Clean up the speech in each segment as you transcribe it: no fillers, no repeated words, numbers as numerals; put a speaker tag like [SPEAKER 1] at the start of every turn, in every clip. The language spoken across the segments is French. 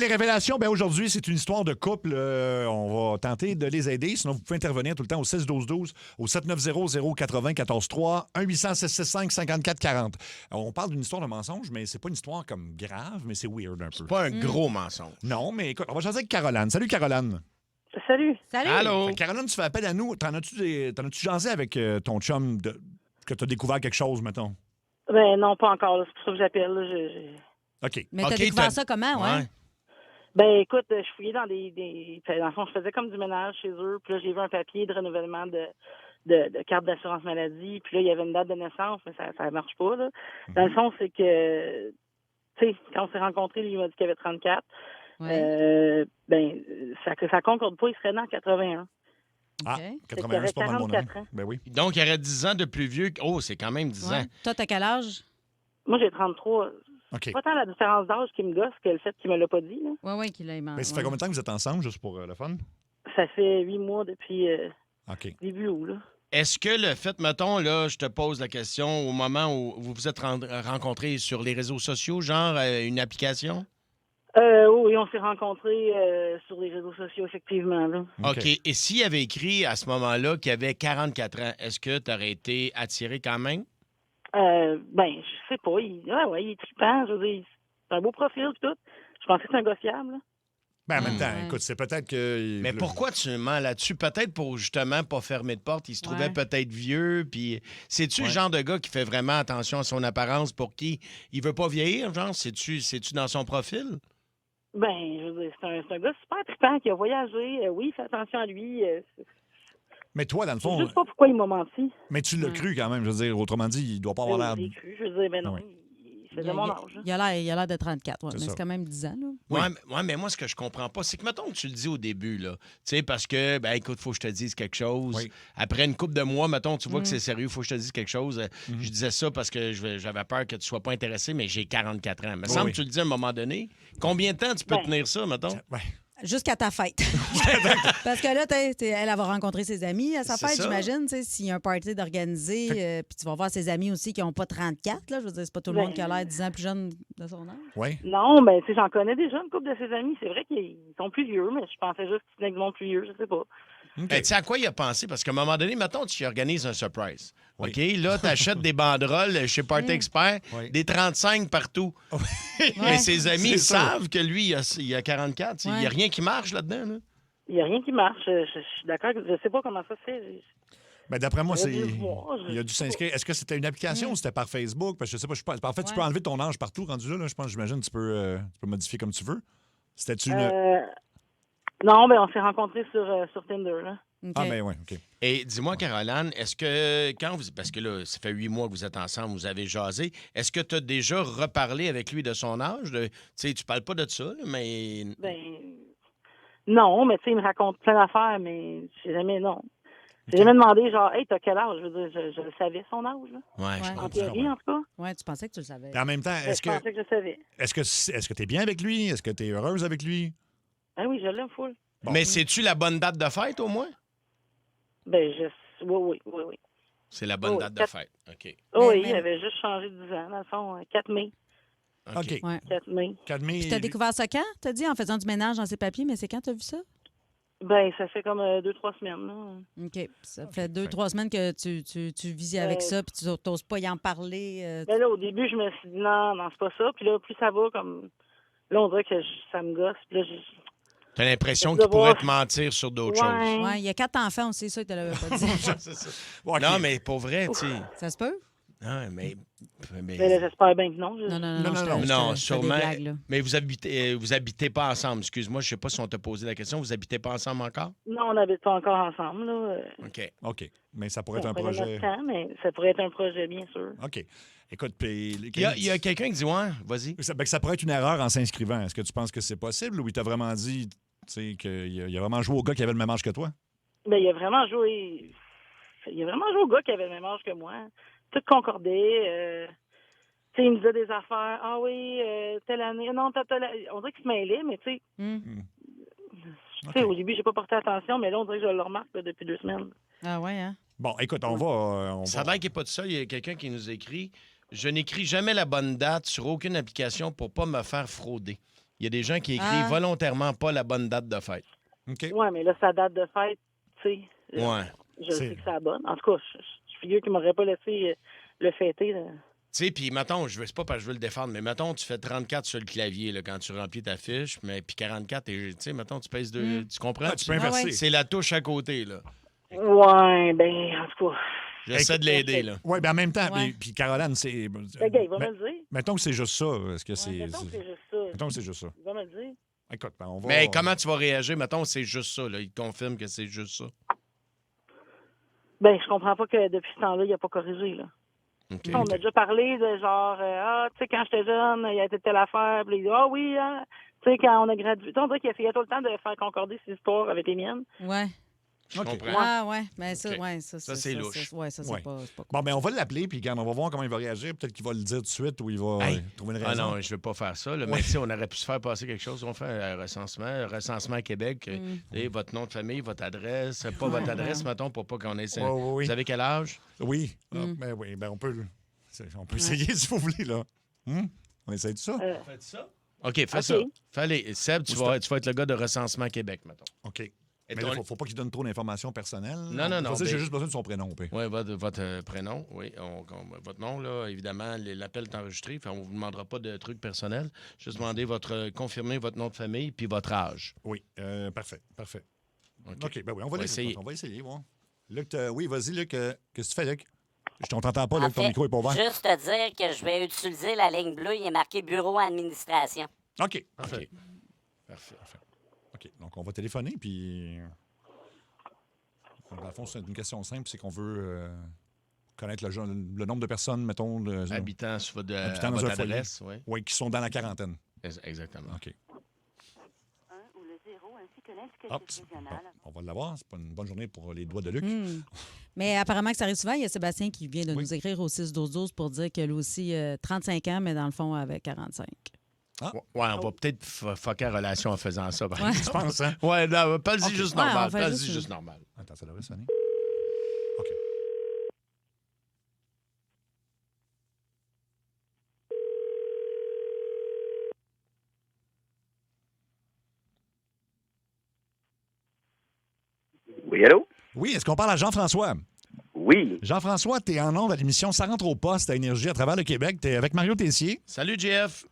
[SPEAKER 1] Les révélations, aujourd'hui, c'est une histoire de couple. On va tenter de les aider. Sinon, vous pouvez intervenir tout le temps au 16-12-12, au 790-080-14-3, 1-800-665-5440. On parle d'une histoire de mensonge, mais c'est pas une histoire comme grave, mais c'est weird un peu.
[SPEAKER 2] C'est pas un gros mensonge.
[SPEAKER 1] Non, mais écoute, on va jaser avec Caroline. Salut, Caroline.
[SPEAKER 3] Salut.
[SPEAKER 2] Allô?
[SPEAKER 1] Fait que Caroline, tu fais appel à nous. T'en as-tu jasé avec ton chum que t'as découvert quelque chose, mettons?
[SPEAKER 3] Ben non, pas encore. là. C'est pour ça que j'appelle. Là.
[SPEAKER 1] OK.
[SPEAKER 4] Mais t'as découvert ça comment, ouais?
[SPEAKER 3] Ben écoute, je fouillais dans dans le fond, je faisais comme du ménage chez eux. Puis là, j'ai vu un papier de renouvellement de carte d'assurance maladie. Puis là, il y avait une date de naissance, mais ça marche pas. Là. Dans le fond, c'est que, tu sais, quand on s'est rencontrés, lui, il m'a dit qu'il avait 34.
[SPEAKER 4] Ouais.
[SPEAKER 3] Ça concorde pas, il serait né en 81.
[SPEAKER 1] Ah,
[SPEAKER 4] OK.
[SPEAKER 1] 81, c'est pas mal mon nom.
[SPEAKER 3] 44 ans.
[SPEAKER 1] Ben oui.
[SPEAKER 2] Donc, il y aurait 10 ans de plus vieux. Oh, c'est quand même 10 ans.
[SPEAKER 4] Toi, t'as quel âge?
[SPEAKER 3] Moi, j'ai 33.
[SPEAKER 1] OK.
[SPEAKER 3] C'est pas tant la différence d'âge qui me gosse que le fait qu'il me l'a pas dit. Là.
[SPEAKER 4] Oui, qu'il a aimé.
[SPEAKER 1] Mais ça fait combien de temps que vous êtes ensemble, juste pour le fun?
[SPEAKER 3] Ça fait 8 mois depuis
[SPEAKER 1] OK.
[SPEAKER 3] début août. Là.
[SPEAKER 2] Est-ce que le fait, mettons, là, je te pose la question, au moment où vous vous êtes rencontrés sur les réseaux sociaux, genre une application?
[SPEAKER 3] Oui, on s'est rencontrés sur les réseaux sociaux, effectivement. Là.
[SPEAKER 2] OK. Et s'il avait écrit à ce moment-là qu'il avait 44 ans, est-ce que tu aurais été attiré quand même?
[SPEAKER 3] Je sais pas. Il est trippant. Je veux dire, c'est un beau profil et tout. Je pensais que c'est un gars fiable. Là.
[SPEAKER 1] En même temps,
[SPEAKER 4] Ouais.
[SPEAKER 1] écoute, c'est peut-être que...
[SPEAKER 2] Mais pourquoi tu mens là-dessus? Peut-être pour justement pas fermer de porte. Il se trouvait peut-être vieux. Puis c'est-tu le genre de gars qui fait vraiment attention à son apparence pour qui il veut pas vieillir? Genre, c'est-tu dans son profil?
[SPEAKER 3] Je veux dire, c'est un gars super trippant qui a voyagé. Oui, il fait attention à lui.
[SPEAKER 1] Mais toi, dans le
[SPEAKER 3] Je sais
[SPEAKER 1] fond...
[SPEAKER 3] juste pas pourquoi il m'a menti.
[SPEAKER 1] Mais tu l'as cru quand même, je veux dire. Autrement dit, il doit pas avoir l'air...
[SPEAKER 3] Je l'ai cru. Je veux dire, mais non,
[SPEAKER 1] Oui.
[SPEAKER 3] il faisait mon âge. Là.
[SPEAKER 4] Il a l'air de 34, ouais,
[SPEAKER 1] C'est
[SPEAKER 4] mais
[SPEAKER 1] ça.
[SPEAKER 4] c'est quand même 10 ans. Là.
[SPEAKER 1] Oui.
[SPEAKER 2] Ouais, mais moi, ce que je comprends pas, c'est que, mettons que tu le dis au début, là, tu sais, parce que, écoute, faut que je te dise quelque chose.
[SPEAKER 1] Oui.
[SPEAKER 2] Après une couple de mois, mettons, tu vois que c'est sérieux, faut que je te dise quelque chose. Je disais ça parce que j'avais peur que tu sois pas intéressé, mais j'ai 44 ans. Mais semble
[SPEAKER 1] oui.
[SPEAKER 2] que tu le dis à un moment donné. Combien de temps tu peux tenir ça, mettons?
[SPEAKER 1] Ouais.
[SPEAKER 4] Jusqu'à ta fête. Parce que là, elle va rencontrer ses amis à sa
[SPEAKER 2] C'est
[SPEAKER 4] fête,
[SPEAKER 2] ça.
[SPEAKER 4] j'imagine. S'il y a un party d'organiser, puis tu vas voir ses amis aussi qui n'ont pas 34. Là, je veux dire, c'est pas tout le monde qui a l'air 10 ans plus jeune de son âge.
[SPEAKER 1] Oui.
[SPEAKER 3] Non, tu sais, j'en connais déjà une couple de ses amis. C'est vrai qu'ils sont plus vieux, mais je pensais juste qu'ils tenaient du monde plus vieux, je sais pas.
[SPEAKER 2] Tu sais à quoi il a pensé? Parce qu'à un moment donné, mettons, tu organises un surprise.
[SPEAKER 1] Oui.
[SPEAKER 2] OK? Là, tu achètes des banderoles chez Party Expert,
[SPEAKER 1] Oui.
[SPEAKER 2] des 35 partout. Mais ses amis
[SPEAKER 1] C'est sûr.
[SPEAKER 2] savent que lui, il a 44. Il n'y a rien qui marche là-dedans. Là.
[SPEAKER 3] Il n'y a rien qui marche. Je suis d'accord. Je sais pas comment ça se fait.
[SPEAKER 1] D'après moi,
[SPEAKER 3] J'aurais dû le voir,
[SPEAKER 1] il a dû s'inscrire. Est-ce que c'était une application ou c'était par Facebook? Parce que je sais pas. En fait, tu peux enlever ton âge partout rendu là. Je pense, j'imagine, tu peux modifier comme tu veux. C'était-tu une...
[SPEAKER 3] Non, on s'est rencontrés sur Tinder. Là.
[SPEAKER 4] OK.
[SPEAKER 1] Ah, ben oui, OK.
[SPEAKER 2] Et dis-moi, Caroline, est-ce que quand vous. Parce que là, ça fait 8 mois que vous êtes ensemble, vous avez jasé. Est-ce que tu as déjà reparlé avec lui de son âge? Tu sais, tu parles pas de ça, là, mais.
[SPEAKER 3] Non, mais tu sais, il me raconte plein d'affaires, mais j'ai jamais, non. J'ai jamais demandé, genre, hey, t'as quel âge? Je veux dire, je le savais, son âge, là.
[SPEAKER 2] Ouais, je
[SPEAKER 4] Ouais.
[SPEAKER 3] En
[SPEAKER 2] comprends.
[SPEAKER 3] théorie, en tout cas.
[SPEAKER 4] Ouais, tu pensais que tu le savais.
[SPEAKER 1] Et en même temps,
[SPEAKER 3] Je pensais que je savais.
[SPEAKER 1] est-ce que tu es bien avec lui? Est-ce que tu es heureuse avec lui?
[SPEAKER 3] Ah oui, je l'aime full.
[SPEAKER 1] Bon.
[SPEAKER 2] Mais c'est-tu la bonne date de fête, au moins?
[SPEAKER 3] Oui.
[SPEAKER 2] C'est la bonne
[SPEAKER 3] Oh,
[SPEAKER 2] date de
[SPEAKER 3] quatre-
[SPEAKER 2] fête. OK.
[SPEAKER 3] Oui,
[SPEAKER 4] mais-
[SPEAKER 3] il avait juste changé de 10 ans, dans le fond, 4 mai.
[SPEAKER 1] OK.
[SPEAKER 4] Ouais.
[SPEAKER 3] 4 mai.
[SPEAKER 1] 4 mai.
[SPEAKER 4] Puis t'as découvert ça quand? T'as dit en faisant du ménage dans ses papiers, mais c'est quand t'as vu ça?
[SPEAKER 3] Ça fait comme 2-3 semaines, là.
[SPEAKER 4] OK. Ça fait 2-3 semaines que tu vis avec ça, puis tu n'oses pas y en parler.
[SPEAKER 3] Là, au début, je me suis dit, non, c'est pas ça. Puis là, plus ça va, comme... Là, on dirait que ça me gosse. Puis là,
[SPEAKER 2] T'as l'impression
[SPEAKER 3] de
[SPEAKER 2] qu'il pourrait
[SPEAKER 3] voir-
[SPEAKER 2] te mentir sur d'autres
[SPEAKER 3] Ouais.
[SPEAKER 2] choses.
[SPEAKER 4] Ouais, il y a 4 enfants aussi, ça, que tu l'avais pas dit.
[SPEAKER 2] C'est ça.
[SPEAKER 1] OK.
[SPEAKER 2] Non, mais pour vrai, tu sais.
[SPEAKER 4] Ça se peut?
[SPEAKER 2] Non, mais.
[SPEAKER 3] Mais là, j'espère bien que non.
[SPEAKER 2] Non, sûrement.
[SPEAKER 4] Des blagues, là.
[SPEAKER 2] Mais vous habitez pas ensemble. Excuse-moi, je sais pas si on t'a posé la question. Vous habitez pas ensemble encore?
[SPEAKER 3] Non, on n'habite pas encore ensemble, là.
[SPEAKER 2] OK.
[SPEAKER 1] OK. Mais ça pourrait être
[SPEAKER 3] On
[SPEAKER 1] un
[SPEAKER 3] prenait
[SPEAKER 1] projet...
[SPEAKER 3] notre temps, mais ça pourrait être un projet, bien sûr.
[SPEAKER 1] OK. Écoute, puis...
[SPEAKER 2] Il y a quelqu'un qui dit, ouais, vas-y.
[SPEAKER 1] que ça pourrait être une erreur en s'inscrivant. Est-ce que tu penses que c'est possible ou il t'a vraiment dit, tu sais, qu'il a vraiment joué au gars qui avait le même âge que toi?
[SPEAKER 3] Il a vraiment joué... Il a vraiment joué au gars qui avait le même âge que moi. Tout concordait. Tu sais, il me disait des affaires. Ah oui, telle année. Non, on dirait qu'il se mêlait, mais tu sais... Tu sais, au début, j'ai pas porté attention, mais là, on dirait que je le remarque là, depuis 2 semaines.
[SPEAKER 4] Ah ouais, hein?
[SPEAKER 1] Bon, écoute, on va...
[SPEAKER 2] Ça a l'air qu'il n'est pas tout seul. Il y a quelqu'un qui nous écrit. Je n'écris jamais la bonne date sur aucune application pour pas me faire frauder. Il y a des gens qui écrivent
[SPEAKER 4] Ah.
[SPEAKER 2] volontairement pas la bonne date de fête.
[SPEAKER 1] OK.
[SPEAKER 3] Ouais, mais là, sa date de fête, tu sais,
[SPEAKER 2] Ouais.
[SPEAKER 3] je
[SPEAKER 1] C'est-
[SPEAKER 3] sais que c'est la bonne. En tout cas, je figure qu'il m'aurait pas laissé le fêter. Là.
[SPEAKER 2] Tu sais, puis mettons, c'est pas parce que je veux le défendre, mais mettons, tu fais 34 sur le clavier là, quand tu remplis ta fiche, mais puis 44, tu sais, mettons, tu pèses deux. Tu comprends?
[SPEAKER 1] Ah, tu peux inverser.
[SPEAKER 4] ouais.
[SPEAKER 2] C'est la touche à côté, là.
[SPEAKER 3] Ouais, ben, en tout cas.
[SPEAKER 2] J'essaie de l'aider, là.
[SPEAKER 1] Oui, bien en même temps,
[SPEAKER 4] Ouais.
[SPEAKER 1] puis Caroline, c'est.
[SPEAKER 3] Le gars, il va me le dire.
[SPEAKER 1] Mettons que c'est juste ça. Est-ce que
[SPEAKER 3] Ouais,
[SPEAKER 1] c'est.
[SPEAKER 3] mettons que c'est juste ça.
[SPEAKER 1] Mettons que c'est juste ça.
[SPEAKER 3] Il va me le dire.
[SPEAKER 1] Écoute, ben, on va.
[SPEAKER 2] Mais comment tu vas réagir? Mettons, c'est juste ça, là. Il te confirme que c'est juste ça.
[SPEAKER 3] Ben, je comprends pas que depuis ce temps-là, il a pas corrigé, là.
[SPEAKER 2] OK.
[SPEAKER 3] On a déjà parlé de genre, tu sais, quand j'étais jeune, il y a été telle affaire, puis il dit, oui, hein, tu sais, quand on a gradué. Tu sais, on dirait qu'il essayait tout le temps de faire concorder ses histoires avec les miennes.
[SPEAKER 4] Ouais.
[SPEAKER 2] Je
[SPEAKER 1] OK.
[SPEAKER 2] comprends.
[SPEAKER 4] Ah, ouais. Mais ça,
[SPEAKER 2] OK.
[SPEAKER 4] ouais, ça,
[SPEAKER 2] Ça, c'est louche.
[SPEAKER 4] Ouais, ça, c'est
[SPEAKER 1] Ouais.
[SPEAKER 4] pas cool.
[SPEAKER 1] Bon, ben, on va l'appeler, puis quand on va voir comment il va réagir, peut-être qu'il va le dire tout de suite ou il va
[SPEAKER 2] Hey.
[SPEAKER 1] trouver une
[SPEAKER 2] Ah
[SPEAKER 1] raison.
[SPEAKER 2] non, je veux pas faire ça. Là. Mais tu sais, on aurait pu se faire passer quelque chose. On fait un recensement à Québec. Votre nom de famille, votre adresse. Pas votre adresse, mettons, pour pas qu'on ait...
[SPEAKER 1] Ouais, ouais, oui.
[SPEAKER 2] Vous avez quel âge?
[SPEAKER 1] Oui. Ah, ben oui, ben on peut essayer si vous voulez, là. On essaye de ça?
[SPEAKER 2] Faites ça? OK, fais ça. Fallait. Seb, tu vas être le gars de recensement Québec, mettons.
[SPEAKER 1] OK.
[SPEAKER 2] Et
[SPEAKER 1] Mais
[SPEAKER 2] ton-
[SPEAKER 1] là, faut pas qu'il donne trop d'informations personnelles.
[SPEAKER 2] Non, non, non,
[SPEAKER 1] Vas-y,
[SPEAKER 2] ben-
[SPEAKER 1] j'ai juste besoin de son prénom, au pire.
[SPEAKER 2] Oui, votre prénom, oui. Votre nom, là, évidemment, l'appel est enregistré. On ne vous demandera pas de trucs personnels. Juste demander confirmer votre nom de famille puis votre âge.
[SPEAKER 1] Oui, parfait, parfait.
[SPEAKER 2] OK.
[SPEAKER 1] OK, ben oui, on va
[SPEAKER 2] essayer.
[SPEAKER 1] On va essayer, voir. Luc, oui, vas-y, Luc. Qu'est-ce que tu fais, Luc? Je t'entends pas,
[SPEAKER 5] En
[SPEAKER 1] Luc, ton
[SPEAKER 5] fait,
[SPEAKER 1] micro est pas ouvert.
[SPEAKER 5] juste te dire que je vais utiliser la ligne bleue. Il est marqué bureau administration.
[SPEAKER 1] OK,
[SPEAKER 2] Parfait.
[SPEAKER 1] parfait. OK, donc on va téléphoner, puis... Dans le fond, c'est une question simple, c'est qu'on veut connaître le nombre de personnes, mettons,
[SPEAKER 2] Habitant sur votre,
[SPEAKER 1] Habitant
[SPEAKER 2] à
[SPEAKER 1] dans
[SPEAKER 2] votre
[SPEAKER 1] un foyer.
[SPEAKER 2] adresse, oui.
[SPEAKER 1] oui, qui sont dans la quarantaine.
[SPEAKER 2] Exactement.
[SPEAKER 1] OK.
[SPEAKER 6] Ou le 0 ainsi que
[SPEAKER 1] Hop,
[SPEAKER 6] l'indicatif
[SPEAKER 1] bon,
[SPEAKER 6] régional.
[SPEAKER 1] on va l'avoir. C'est pas une bonne journée pour les doigts de Luc.
[SPEAKER 4] Mais apparemment que ça arrive souvent. Il y a Sébastien qui vient de
[SPEAKER 1] Oui.
[SPEAKER 4] nous écrire au 6-12-12 pour dire que lui aussi, 35 ans, mais dans le fond, avec 45.
[SPEAKER 2] Ouais, on va peut-être fucker la relation en faisant ça. par
[SPEAKER 4] Ouais.
[SPEAKER 2] exemple.
[SPEAKER 1] Tu penses, hein?
[SPEAKER 2] Ouais, non, pas-y
[SPEAKER 1] OK.
[SPEAKER 2] juste
[SPEAKER 4] Ouais,
[SPEAKER 2] normal.
[SPEAKER 4] on fait
[SPEAKER 2] Pas-y
[SPEAKER 4] juste-
[SPEAKER 2] juste normal.
[SPEAKER 1] Attends, ça devrait sonner. OK.
[SPEAKER 7] Oui, allô?
[SPEAKER 1] Oui, est-ce qu'on parle à Jean-François?
[SPEAKER 7] Oui.
[SPEAKER 1] Jean-François, tu es en ondes à l'émission Ça rentre au poste à Énergie à travers le Québec. Tu es avec Mario Tessier,
[SPEAKER 2] Salut, Jeff.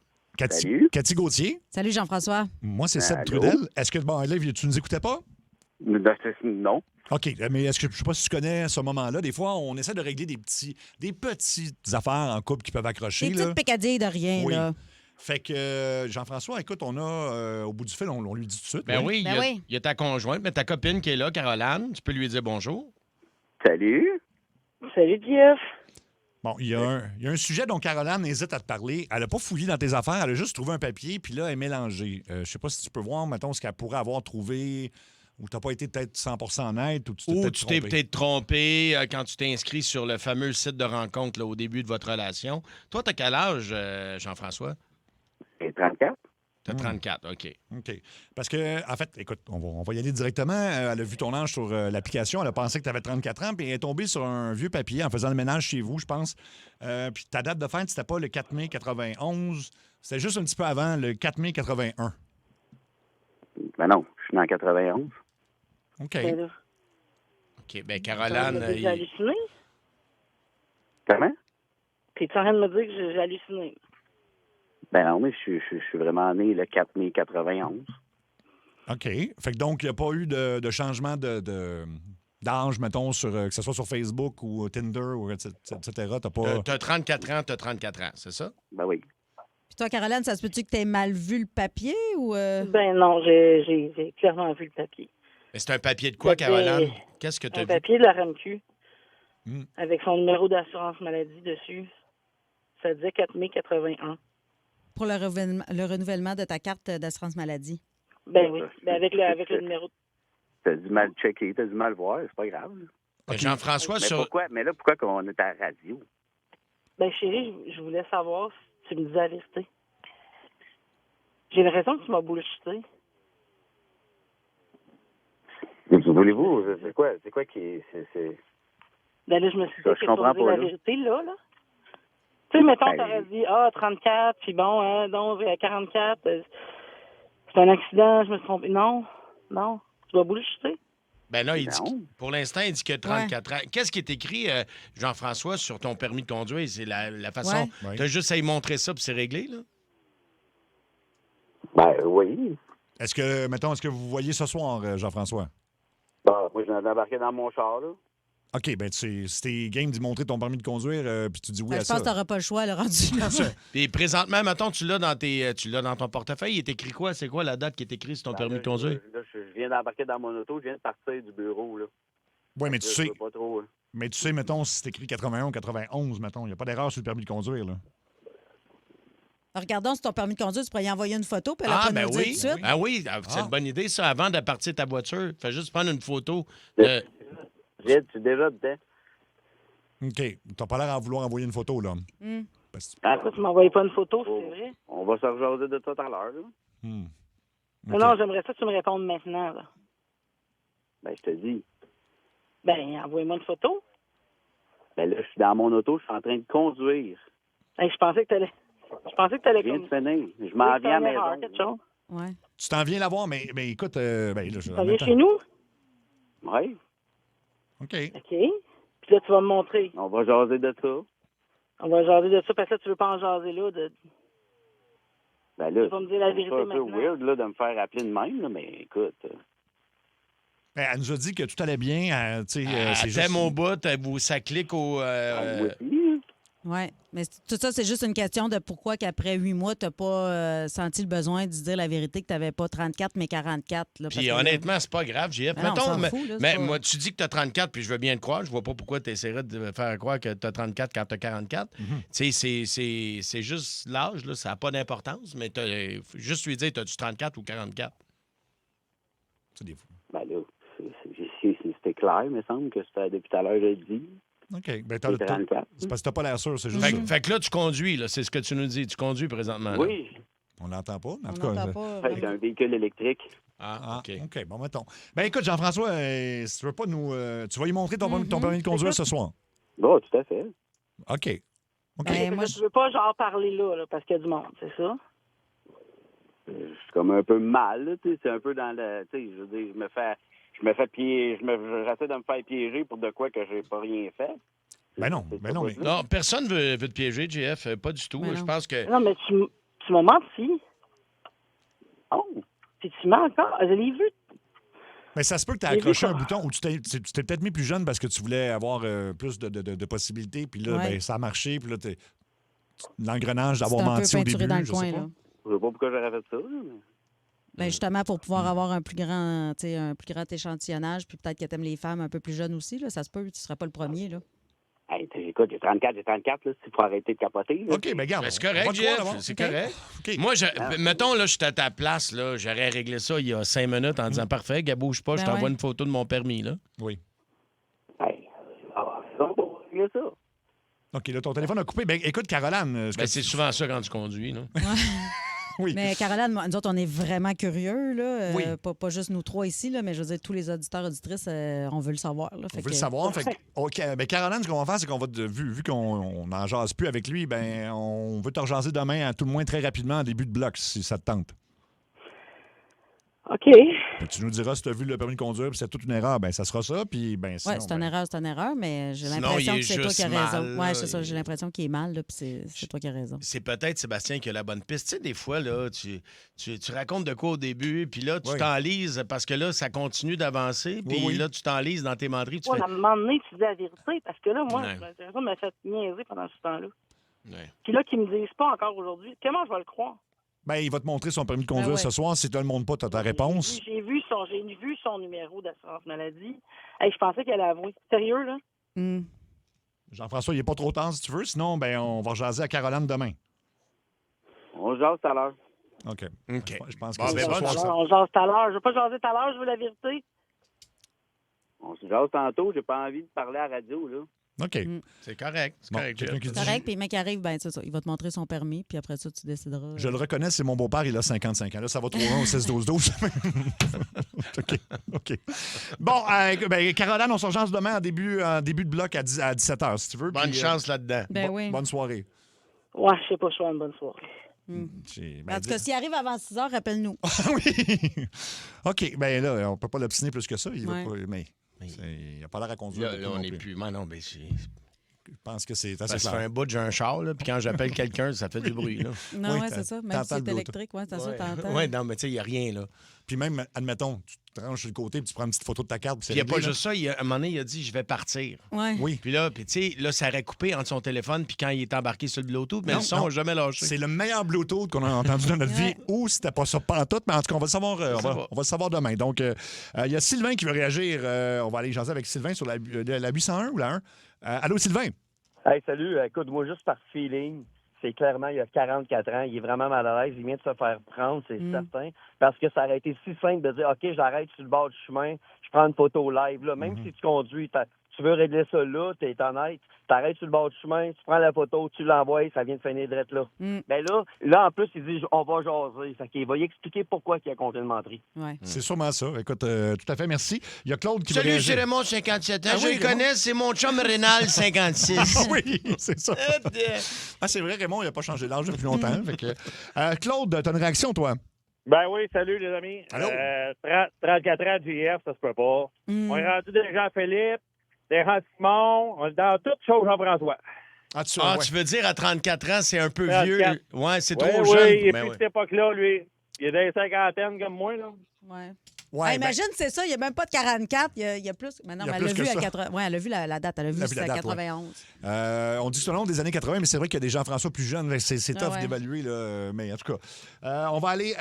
[SPEAKER 7] Salut.
[SPEAKER 1] Cathy Gauthier.
[SPEAKER 4] Salut Jean-François.
[SPEAKER 1] Moi, c'est Seb
[SPEAKER 7] Allô?
[SPEAKER 1] Trudel. Est-ce que, bon, là, tu nous écoutais pas?
[SPEAKER 7] Non.
[SPEAKER 1] OK, mais est-ce que je sais pas si tu connais ce moment-là? Des fois, on essaie de régler des petites affaires en couple qui peuvent accrocher.
[SPEAKER 4] Des
[SPEAKER 1] Là.
[SPEAKER 4] petites pécadilles de rien,
[SPEAKER 1] Oui.
[SPEAKER 4] là.
[SPEAKER 1] Fait que Jean-François, écoute, on a au bout du fil, on lui dit tout de suite.
[SPEAKER 2] Ben oui,
[SPEAKER 4] Ben oui.
[SPEAKER 2] il y a ta conjointe, mais ta copine qui est là, Caroline. Tu peux lui dire bonjour.
[SPEAKER 7] Salut.
[SPEAKER 3] Salut, Jeff.
[SPEAKER 1] Bon, il y a un sujet dont Caroline hésite à te parler. Elle n'a pas fouillé dans tes affaires, elle a juste trouvé un papier, puis là, elle est mélangée. Je sais pas si tu peux voir, mettons, ce qu'elle pourrait avoir trouvé, ou tu n'as pas été peut-être 100% honnête, ou tu t'es
[SPEAKER 2] Ou
[SPEAKER 1] peut-être
[SPEAKER 2] tu t'es
[SPEAKER 1] trompé.
[SPEAKER 2] peut-être trompé quand tu t'es inscrit sur le fameux site de rencontre là, au début de votre relation. Toi, t'as quel âge, Jean-François?
[SPEAKER 7] Et 34?
[SPEAKER 2] T'as 34, OK.
[SPEAKER 1] OK. Parce que, en fait, écoute, on va y aller directement. Elle a vu ton âge sur l'application. Elle a pensé que tu avais 34 ans, puis elle est tombée sur un vieux papier en faisant le ménage chez vous, je pense. Puis ta date de fête, c'était pas le 4 mai 91. C'était juste un petit peu avant, le 4 mai 81.
[SPEAKER 7] Ben non, je suis né en 91.
[SPEAKER 1] OK.
[SPEAKER 3] Ben là,
[SPEAKER 2] OK, ben
[SPEAKER 3] t'es en
[SPEAKER 2] Caroline...
[SPEAKER 3] train de me dire que j'ai halluciné?
[SPEAKER 7] Comment?
[SPEAKER 3] T'es-tu en train de me dire que j'ai halluciné?
[SPEAKER 7] Ben non, mais je suis vraiment né le 4 mai 91.
[SPEAKER 1] OK. Fait que donc, il n'y a pas eu de changement d'âge, mettons, que ce soit sur Facebook ou Tinder, ou etc. T'as pas...
[SPEAKER 2] T'as 34 ans, t'as 34 ans, c'est ça?
[SPEAKER 7] Ben oui.
[SPEAKER 4] Puis toi, Caroline, ça se peut-tu que tu aies mal vu le papier ou.
[SPEAKER 3] Ben non, j'ai clairement vu le papier.
[SPEAKER 2] Mais c'est un papier de quoi,
[SPEAKER 3] C'était
[SPEAKER 2] Caroline? Qu'est-ce que t'as
[SPEAKER 3] Un
[SPEAKER 2] vu?
[SPEAKER 3] papier de la RAMQ
[SPEAKER 1] Hmm.
[SPEAKER 3] avec son numéro d'assurance maladie dessus. Ça disait 4 mai 81.
[SPEAKER 4] Pour le renouvellement de ta carte d'assurance maladie?
[SPEAKER 3] Ben oui, ben avec le numéro.
[SPEAKER 7] T'as du mal checker, t'as du mal voir, c'est pas grave.
[SPEAKER 2] Jean-François,
[SPEAKER 7] Mais pourquoi qu'on est à la radio?
[SPEAKER 3] Ben chérie, je voulais savoir si tu me disais la vérité. J'ai l'impression que tu m'as bullshité.
[SPEAKER 7] Voulez-vous, c'est quoi qui c'est...
[SPEAKER 3] Ben là, je me suis dit
[SPEAKER 7] Ça,
[SPEAKER 3] que
[SPEAKER 7] je
[SPEAKER 3] tu
[SPEAKER 7] comprends
[SPEAKER 3] aurais
[SPEAKER 7] pas,
[SPEAKER 3] la
[SPEAKER 7] là.
[SPEAKER 3] vérité, là. Tu sais, mettons,
[SPEAKER 7] Ben,
[SPEAKER 3] t'aurais dit, 34, puis bon, donc, 44. C'est un accident, je me suis trompé. Non. Tu vas bullshiter.
[SPEAKER 2] Ben là,
[SPEAKER 7] Non.
[SPEAKER 2] pour l'instant, il dit que 34 ans. Qu'est-ce qui est écrit, Jean-François, sur ton permis de conduire? C'est la façon.
[SPEAKER 1] Ouais.
[SPEAKER 2] Tu as juste à y montrer ça, puis c'est réglé, là?
[SPEAKER 7] Ben oui.
[SPEAKER 1] Est-ce que vous voyez ce soir, Jean-François?
[SPEAKER 7] Bon, moi, je viens d'embarquer dans mon char, là.
[SPEAKER 1] OK, ben si t'es game d'y montrer ton permis de conduire, puis tu dis oui
[SPEAKER 4] Ben,
[SPEAKER 1] à
[SPEAKER 4] je
[SPEAKER 1] ça.
[SPEAKER 4] pense que tu n'auras pas le choix, le rendu là.
[SPEAKER 2] Puis présentement, mettons, tu l'as dans ton portefeuille. Il est écrit quoi? C'est quoi la date qui est écrite sur ton permis de conduire?
[SPEAKER 7] Là, je viens d'embarquer dans mon auto, je viens de partir du bureau, là.
[SPEAKER 1] Oui, mais tu
[SPEAKER 7] Là,
[SPEAKER 1] sais,
[SPEAKER 7] je veux pas trop, hein.
[SPEAKER 1] mettons, si c'est écrit 81 ou 91, mettons, il n'y a pas d'erreur sur le permis de conduire, là.
[SPEAKER 4] Regardons sur ton permis de conduire, tu pourrais y envoyer une photo, puis elle va
[SPEAKER 2] Ben
[SPEAKER 4] nous dire tout
[SPEAKER 2] oui.
[SPEAKER 4] de suite.
[SPEAKER 2] Ah oui, c'est
[SPEAKER 1] Ah.
[SPEAKER 2] une bonne idée, ça. Avant de partir ta voiture, fais juste prendre une photo.
[SPEAKER 7] Je suis déjà dedans.
[SPEAKER 1] OK. T'as pas l'air à vouloir envoyer une photo, là.
[SPEAKER 4] Hmm.
[SPEAKER 1] Parce que-
[SPEAKER 3] Pourquoi tu m'envoies pas une photo, c'est vrai?
[SPEAKER 7] On va se rejaser de ça tout à l'heure, là.
[SPEAKER 1] Hmm.
[SPEAKER 3] Non, non, j'aimerais ça que tu me répondes maintenant, là.
[SPEAKER 7] Ben, je te dis.
[SPEAKER 3] Ben, envoie-moi une photo.
[SPEAKER 7] Ben là, je suis dans mon auto, je suis en train de conduire.
[SPEAKER 3] Hey, je pensais que t'allais
[SPEAKER 7] Je viens de finir. Je m'en viens à la maison.
[SPEAKER 3] quelque chose.
[SPEAKER 4] Ouais.
[SPEAKER 1] Tu t'en viens la voir, mais écoute, ben là,
[SPEAKER 3] Ça vient chez nous?
[SPEAKER 7] Oui,
[SPEAKER 1] OK.
[SPEAKER 3] OK. Puis là, tu vas me montrer.
[SPEAKER 7] on va jaser de ça.
[SPEAKER 3] On va jaser de ça, parce que là, tu veux pas en jaser là.
[SPEAKER 7] Ben là,
[SPEAKER 3] Tu vas me dire la
[SPEAKER 7] c'est
[SPEAKER 3] vérité
[SPEAKER 7] un peu
[SPEAKER 3] maintenant.
[SPEAKER 7] weird là, de me faire appeler de même, là, mais écoute.
[SPEAKER 1] Ben, elle nous a dit que tout allait bien. Tu sais, c'est
[SPEAKER 2] T'aimes
[SPEAKER 1] juste...
[SPEAKER 2] mon bout, ça clique au.
[SPEAKER 7] moi aussi, hein.
[SPEAKER 4] Oui, mais tout ça, c'est juste une question de pourquoi qu'après 8 mois, tu n'as pas senti le besoin de dire la vérité que tu n'avais pas 34, mais 44. Là, parce
[SPEAKER 2] Puis
[SPEAKER 4] que là-
[SPEAKER 2] honnêtement, c'est pas grave, JF.
[SPEAKER 4] Ben non, on
[SPEAKER 2] Mettons,
[SPEAKER 4] s'en
[SPEAKER 2] mais,
[SPEAKER 4] fout, là, c'est
[SPEAKER 2] mais
[SPEAKER 4] pas-
[SPEAKER 2] moi, tu dis que tu as 34, puis je veux bien te croire. Je vois pas pourquoi tu essaierais de faire croire que tu as 34 quand tu as 44. Tu sais, c'est juste l'âge, là, ça n'a pas d'importance, mais juste lui dire, as-tu 34 ou 44?
[SPEAKER 1] C'est des fous.
[SPEAKER 7] Ben là, c'était clair, il me semble que c'était depuis tout à l'heure, je le dis.
[SPEAKER 1] OK. Ben,
[SPEAKER 7] C'est 34.
[SPEAKER 1] c'est parce que t'as pas l'air sûr, c'est juste
[SPEAKER 2] Fait,
[SPEAKER 1] ça.
[SPEAKER 2] fait que là, tu conduis, là, c'est ce que tu nous dis. Tu conduis présentement. là.
[SPEAKER 7] Oui,
[SPEAKER 1] On l'entend pas, mais en
[SPEAKER 4] On
[SPEAKER 1] tout cas...
[SPEAKER 4] n'entend pas.
[SPEAKER 7] c'est un véhicule électrique.
[SPEAKER 2] Ah,
[SPEAKER 1] Ah,
[SPEAKER 2] OK.
[SPEAKER 1] OK, bon, mettons. Ben écoute, Jean-François, si tu veux pas nous... tu vas lui montrer ton permis de conduire ce soir.
[SPEAKER 7] Bon, tout à fait.
[SPEAKER 1] OK. OK.
[SPEAKER 4] Ben, moi,
[SPEAKER 3] Tu veux pas, genre, parler là parce qu'il y a du monde, c'est ça?
[SPEAKER 7] Je suis comme un peu mal, là, tu sais, c'est un peu dans le... Tu sais, je veux dire, je me fais piéger, j'essaie de me faire piéger pour de quoi que j'ai pas rien fait.
[SPEAKER 1] Ben non,
[SPEAKER 7] C'est
[SPEAKER 1] ben
[SPEAKER 7] pas
[SPEAKER 1] non, mais...
[SPEAKER 7] possible.
[SPEAKER 2] Non, personne veut te piéger, JF. Pas du tout.
[SPEAKER 4] Ben
[SPEAKER 2] Je
[SPEAKER 4] non.
[SPEAKER 2] pense que.
[SPEAKER 3] Non, mais tu m'as menti.
[SPEAKER 7] Oh,
[SPEAKER 3] Puis tu mens encore. Je l'ai vu.
[SPEAKER 1] Mais ça se peut que tu as
[SPEAKER 3] J'ai vu
[SPEAKER 1] accroché un
[SPEAKER 3] ça.
[SPEAKER 1] bouton ou tu t'es peut-être mis plus jeune parce que tu voulais avoir plus de possibilités. Puis là,
[SPEAKER 4] Ouais.
[SPEAKER 1] ben, ça a marché. Puis là, l'engrenage
[SPEAKER 4] c'est
[SPEAKER 1] d'avoir
[SPEAKER 4] un peu
[SPEAKER 1] menti au
[SPEAKER 4] peinturé
[SPEAKER 1] début,
[SPEAKER 4] dans le
[SPEAKER 1] je
[SPEAKER 4] coin.
[SPEAKER 1] sais pas.
[SPEAKER 4] Là.
[SPEAKER 7] je sais pas pourquoi j'aurais fait ça, là, mais...
[SPEAKER 4] Ben justement, pour pouvoir avoir un plus grand échantillonnage, puis peut-être que tu aimes les femmes un peu plus jeunes aussi. Là, ça se peut, tu ne seras pas le premier. Là.
[SPEAKER 7] Hey, écoute, j'ai 34, là, il faut arrêter de capoter. Là.
[SPEAKER 1] OK, ben garde.
[SPEAKER 2] Ben, c'est
[SPEAKER 1] on va
[SPEAKER 2] correct,
[SPEAKER 1] te croire
[SPEAKER 2] JF.
[SPEAKER 1] d'abord.
[SPEAKER 2] C'est
[SPEAKER 1] OK.
[SPEAKER 2] correct.
[SPEAKER 1] OK.
[SPEAKER 2] Moi, mettons, là, je suis à ta place, là, j'aurais réglé ça il y a 5 minutes en disant parfait, gars, bouge pas, je
[SPEAKER 4] Ben
[SPEAKER 2] t'envoie
[SPEAKER 4] ouais.
[SPEAKER 2] une photo de mon permis, là.
[SPEAKER 1] Oui.
[SPEAKER 7] Hey, c'est bon, regarde ça.
[SPEAKER 1] OK, là, ton téléphone a coupé. Ben écoute, Caroline...
[SPEAKER 2] Ben, c'est souvent ça quand tu conduis, là.
[SPEAKER 1] Oui.
[SPEAKER 4] Mais Caroline, nous autres, on est vraiment curieux. Là,
[SPEAKER 1] Oui.
[SPEAKER 4] pas juste nous trois ici, là, mais je veux dire, tous les auditeurs, auditrices, on veut le savoir. Là,
[SPEAKER 1] On veut le savoir. Fait que, OK, ben Caroline, ce qu'on va faire, c'est qu'on va, vu qu'on n'en jase plus avec lui, ben on veut te rejaser demain, à tout le moins très rapidement, en début de bloc, si ça te tente.
[SPEAKER 3] OK.
[SPEAKER 1] Fait que tu nous diras si tu as vu le permis de conduire, puis c'est toute une erreur, ben ça sera ça. Puis ben sinon,
[SPEAKER 4] Oui, c'est une erreur, mais j'ai
[SPEAKER 2] Sinon,
[SPEAKER 4] l'impression
[SPEAKER 2] il est
[SPEAKER 4] que c'est toi qui as
[SPEAKER 2] juste
[SPEAKER 4] raison.
[SPEAKER 2] mal,
[SPEAKER 4] Oui,
[SPEAKER 2] là.
[SPEAKER 4] c'est ça, j'ai l'impression qu'il est mal, là, puis c'est toi qui as raison.
[SPEAKER 2] C'est peut-être Sébastien qui a la bonne piste. Tu sais, des fois, là, tu racontes de quoi au début, puis là, tu
[SPEAKER 1] Oui.
[SPEAKER 2] t'enlises parce que là, ça continue d'avancer, puis
[SPEAKER 1] oui.
[SPEAKER 2] là, tu t'enlises dans tes menteries. Tu
[SPEAKER 3] Ouais,
[SPEAKER 2] fais...
[SPEAKER 3] à un moment donné, tu dis la vérité, parce que là, moi,
[SPEAKER 2] Ouais.
[SPEAKER 3] j'ai l'impression de me faire niaiser pendant ce temps-là.
[SPEAKER 2] Ouais.
[SPEAKER 3] Puis là, qu'ils me disent pas encore aujourd'hui, comment je vais le croire?
[SPEAKER 1] ben, il va te montrer son permis de conduire
[SPEAKER 4] Ben ouais.
[SPEAKER 1] ce soir. Si tu ne le montres pas, tu as ta réponse.
[SPEAKER 3] J'ai vu son numéro d'assurance maladie. Hey, je pensais qu'elle allait avouer. Sérieux, là?
[SPEAKER 4] Hmm.
[SPEAKER 1] Jean-François, il n'est pas trop tard si tu veux. Sinon, ben on va rejaser à Caroline demain.
[SPEAKER 7] On se jase tout à l'heure.
[SPEAKER 1] OK.
[SPEAKER 2] OK.
[SPEAKER 1] Je pense que
[SPEAKER 2] Bon,
[SPEAKER 1] c'est
[SPEAKER 2] ben,
[SPEAKER 1] ce
[SPEAKER 2] bonne
[SPEAKER 1] soir,
[SPEAKER 2] chance.
[SPEAKER 1] ça.
[SPEAKER 3] On jase tout à l'heure. Je veux pas jaser tout à l'heure, je veux la vérité.
[SPEAKER 7] On se jase tantôt, j'ai pas envie de parler à la radio, là.
[SPEAKER 1] OK.
[SPEAKER 2] C'est correct. C'est
[SPEAKER 1] Bon,
[SPEAKER 2] correct,
[SPEAKER 1] quelqu'un
[SPEAKER 2] Jeff.
[SPEAKER 1] qui dit-
[SPEAKER 4] C'est correct, puis le mec arrive, ben c'est ça, il va te montrer son permis, puis après ça, tu décideras.
[SPEAKER 1] Je le reconnais, c'est mon beau-père, il a 55 ans. Là, ça va trop loin au 16-12-12. OK. OK. Bon, ben, Caroline, on se rejase demain en début de bloc à 17h, si tu veux.
[SPEAKER 2] Bonne
[SPEAKER 1] Puis,
[SPEAKER 2] chance là-dedans.
[SPEAKER 4] Ben oui.
[SPEAKER 1] Bonne soirée.
[SPEAKER 3] Ouais, je sais pas, je suis une bonne soirée.
[SPEAKER 1] Ben,
[SPEAKER 4] En tout cas, s'il arrive avant 6 heures, rappelle-nous.
[SPEAKER 1] oui. OK, ben là, on peut pas l'obstiner plus que ça. Il
[SPEAKER 4] Ouais.
[SPEAKER 1] va pas, mais il n'a pas l'air à conduire.
[SPEAKER 2] Là,
[SPEAKER 1] beaucoup
[SPEAKER 2] là, on
[SPEAKER 1] non
[SPEAKER 2] n'est
[SPEAKER 1] plus.
[SPEAKER 2] plus. Mais non, mais c'est.
[SPEAKER 1] Je pense que c'est
[SPEAKER 2] Ça
[SPEAKER 1] assez
[SPEAKER 2] fait
[SPEAKER 1] clair.
[SPEAKER 2] un bout, j'ai un char, là, puis quand j'appelle quelqu'un, ça fait du bruit. Là.
[SPEAKER 4] Non,
[SPEAKER 1] Oui,
[SPEAKER 4] ouais, c'est ça. Même
[SPEAKER 1] t'entends
[SPEAKER 4] si c'est
[SPEAKER 1] le Bluetooth.
[SPEAKER 4] électrique, ouais, c'est ça, t'entends.
[SPEAKER 2] Ouais, non, mais tu sais, il n'y a rien, là.
[SPEAKER 1] Puis même, admettons, tu te ranges sur le côté puis tu prends une petite photo de ta carte.
[SPEAKER 2] Puis il n'y a pas juste ça. À un moment donné, il a dit, je vais partir.
[SPEAKER 4] Ouais.
[SPEAKER 1] Oui.
[SPEAKER 2] Puis là, tu sais, là, ça aurait coupé entre son téléphone puis quand il est embarqué sur le Bluetooth, mais
[SPEAKER 1] Non,
[SPEAKER 2] le son
[SPEAKER 1] non.
[SPEAKER 2] n'a jamais lâché.
[SPEAKER 1] C'est le meilleur Bluetooth qu'on a entendu dans notre vie,
[SPEAKER 4] Ouais.
[SPEAKER 1] ou c'était pas ça pantoute, mais en tout cas, on va le savoir, on va le savoir demain. Donc, il y a Sylvain qui veut réagir. On va aller jaser avec Sylvain sur la 801 ou la 1. Allô, Sylvain?
[SPEAKER 8] Hey, salut. Écoute, moi, juste par feeling, c'est clairement, il a 44 ans, il est vraiment mal à l'aise, il vient de se faire prendre, c'est certain, parce que ça aurait été si simple de dire, OK, j'arrête sur le bord du chemin, je prends une photo live, là. Même si tu conduis, tu veux régler ça là, t'es honnête, t'arrêtes sur le bord du chemin, tu prends la photo, tu l'envoies, ça vient de finir direct là. Ben là, en plus, il dit, on va jaser. Fait qu'il va y expliquer pourquoi il a compté de menterie.
[SPEAKER 4] Ouais.
[SPEAKER 1] C'est sûrement ça. Écoute, tout à fait, merci. Il y a Claude qui veut
[SPEAKER 2] Salut,
[SPEAKER 1] réagir.
[SPEAKER 2] c'est Raymond, 57 ans.
[SPEAKER 1] Ah
[SPEAKER 2] je
[SPEAKER 1] oui,
[SPEAKER 2] le
[SPEAKER 1] Raymond.
[SPEAKER 2] connais, c'est mon chum Rénal, 56.
[SPEAKER 1] Oui, c'est ça. Ah, c'est vrai, Raymond, il n'a pas changé d'âge depuis longtemps. Fait que, Claude, t'as une réaction, toi?
[SPEAKER 9] Ben oui, salut les amis.
[SPEAKER 1] Allô?
[SPEAKER 9] 34 ans de JF, ça se peut pas. On est rendu des Jean-Philippe, des Jean-Simon, on est dans toutes choses Jean-François.
[SPEAKER 1] Ah, tu,
[SPEAKER 2] Ah,
[SPEAKER 1] ouais.
[SPEAKER 2] tu veux dire à 34 ans, c'est un peu
[SPEAKER 9] 34.
[SPEAKER 2] vieux. Ouais, c'est
[SPEAKER 9] Oui,
[SPEAKER 2] trop
[SPEAKER 9] oui,
[SPEAKER 2] jeune.
[SPEAKER 9] il est
[SPEAKER 2] Ben
[SPEAKER 9] plus
[SPEAKER 2] ouais.
[SPEAKER 9] de cette époque-là, lui. Il est dans les cinquantaines comme moi, là.
[SPEAKER 4] Ouais.
[SPEAKER 1] Ouais,
[SPEAKER 4] Ah,
[SPEAKER 1] ben,
[SPEAKER 4] imagine, c'est ça, il n'y a même pas de 44, il y a plus. Mais non,
[SPEAKER 1] Il y a
[SPEAKER 4] mais
[SPEAKER 1] plus
[SPEAKER 4] elle
[SPEAKER 1] que
[SPEAKER 4] l'a vu
[SPEAKER 1] ça.
[SPEAKER 4] à 80. Ouais, elle a vu la date, elle a vu
[SPEAKER 1] Elle a
[SPEAKER 4] que
[SPEAKER 1] vu la
[SPEAKER 4] c'était à
[SPEAKER 1] date, ouais.
[SPEAKER 4] 91.
[SPEAKER 1] on dit tout le long des années 80, mais c'est vrai qu'il y a des Jean-François plus jeunes. C'est tough
[SPEAKER 4] ouais.
[SPEAKER 1] d'évaluer, là. Mais en tout cas, on va aller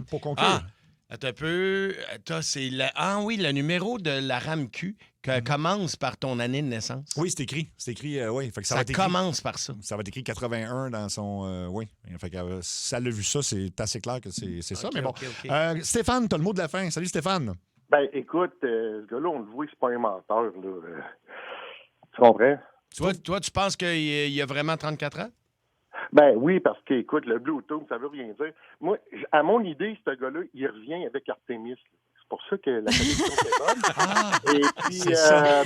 [SPEAKER 1] pour conclure.
[SPEAKER 2] Ah, attends un peu. C'est le numéro de la RAMQ qui commence par ton année de naissance.
[SPEAKER 1] Oui, c'est écrit. C'est écrit, oui. Fait que ça va
[SPEAKER 2] Ça
[SPEAKER 1] être écrit.
[SPEAKER 2] commence par ça.
[SPEAKER 1] Ça va être écrit 81 dans son. Oui. Fait que si elle a vu ça, c'est assez clair que c'est ça.
[SPEAKER 2] Ok,
[SPEAKER 1] Mais bon.
[SPEAKER 2] ok, ok.
[SPEAKER 1] Stéphane, t'as le mot de la fin. Salut, Stéphane.
[SPEAKER 10] Ben, écoute, ce gars-là, on le voit, c'est pas un menteur, là. Tu comprends?
[SPEAKER 2] Toi, tu penses qu'il a vraiment 34 ans?
[SPEAKER 10] Ben oui, parce que, écoute, le Bluetooth, ça veut rien dire. Moi, à mon idée, ce gars-là, il revient avec Artemis. C'est pour ça que la connexion est bonne. Et puis,
[SPEAKER 1] c'est ça.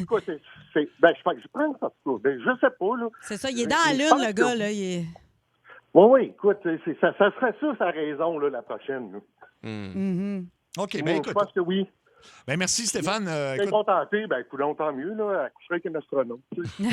[SPEAKER 10] écoute, je pense, en tout cas, ben, je sais pas, là.
[SPEAKER 4] C'est ça, il est dans la
[SPEAKER 10] Je
[SPEAKER 4] lune,
[SPEAKER 10] pense
[SPEAKER 4] le
[SPEAKER 10] que-
[SPEAKER 4] gars, là. Il est...
[SPEAKER 10] Oui, écoute, ça serait ça, sa raison, là, la prochaine, là.
[SPEAKER 4] Mhm.
[SPEAKER 1] OK,
[SPEAKER 10] Moi,
[SPEAKER 1] ben
[SPEAKER 10] je
[SPEAKER 1] écoute.
[SPEAKER 10] pense que oui.
[SPEAKER 1] Ben merci, Stéphane.
[SPEAKER 10] Très
[SPEAKER 1] Écoute,
[SPEAKER 10] contenté, ben, écoute, tant mieux, là. Elle coucherait avec un astronaute, tu sais.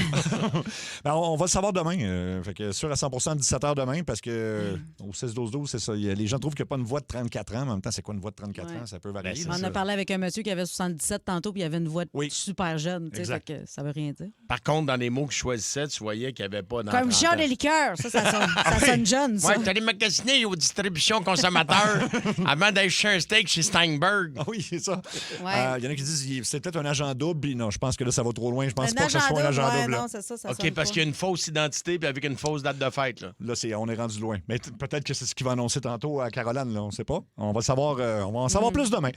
[SPEAKER 1] ben, on va le savoir demain. Fait que sûr à 100 17 h demain, parce que au 16-12-12, c'est ça. Les gens trouvent qu'il n'y a pas une voix de 34 ans. Mais en même temps, c'est quoi une voix de 34
[SPEAKER 4] Ouais.
[SPEAKER 1] ans? Ça peut varier.
[SPEAKER 2] Ben,
[SPEAKER 1] là,
[SPEAKER 4] On
[SPEAKER 1] ça.
[SPEAKER 4] a parlé avec un monsieur qui avait 77 tantôt, puis il avait une voix
[SPEAKER 1] Oui.
[SPEAKER 4] super jeune. Tu sais,
[SPEAKER 1] Exact.
[SPEAKER 4] fait que ça veut rien dire.
[SPEAKER 2] Par contre, dans les mots que je choisissais, tu voyais qu'il n'y avait pas dans
[SPEAKER 4] Comme
[SPEAKER 2] 30
[SPEAKER 4] Jean
[SPEAKER 2] ans.
[SPEAKER 4] des liqueurs, ça sonne jeune, ça.
[SPEAKER 2] Ouais, t'allais magasiner aux distributions consommateurs avant d'aller chercher un steak chez Steinberg.
[SPEAKER 1] Ah oui, c'est ça.
[SPEAKER 4] Ouais.
[SPEAKER 1] Il y en a qui disent c'est peut-être un agent double. Puis non, je pense que là, ça va trop loin. Je pense
[SPEAKER 4] Un
[SPEAKER 1] pas que ce soit un agent
[SPEAKER 4] ouais,
[SPEAKER 1] double. là.
[SPEAKER 4] non, c'est ça, ça
[SPEAKER 2] OK,
[SPEAKER 4] sonne
[SPEAKER 2] parce
[SPEAKER 4] pas.
[SPEAKER 2] qu'il y a une fausse identité puis avec une fausse date de fête. Là.
[SPEAKER 1] Là, on est rendu loin. Mais peut-être que c'est ce qu'il va annoncer tantôt à Caroline. Là, on ne sait pas. On va le savoir, on va en savoir plus demain.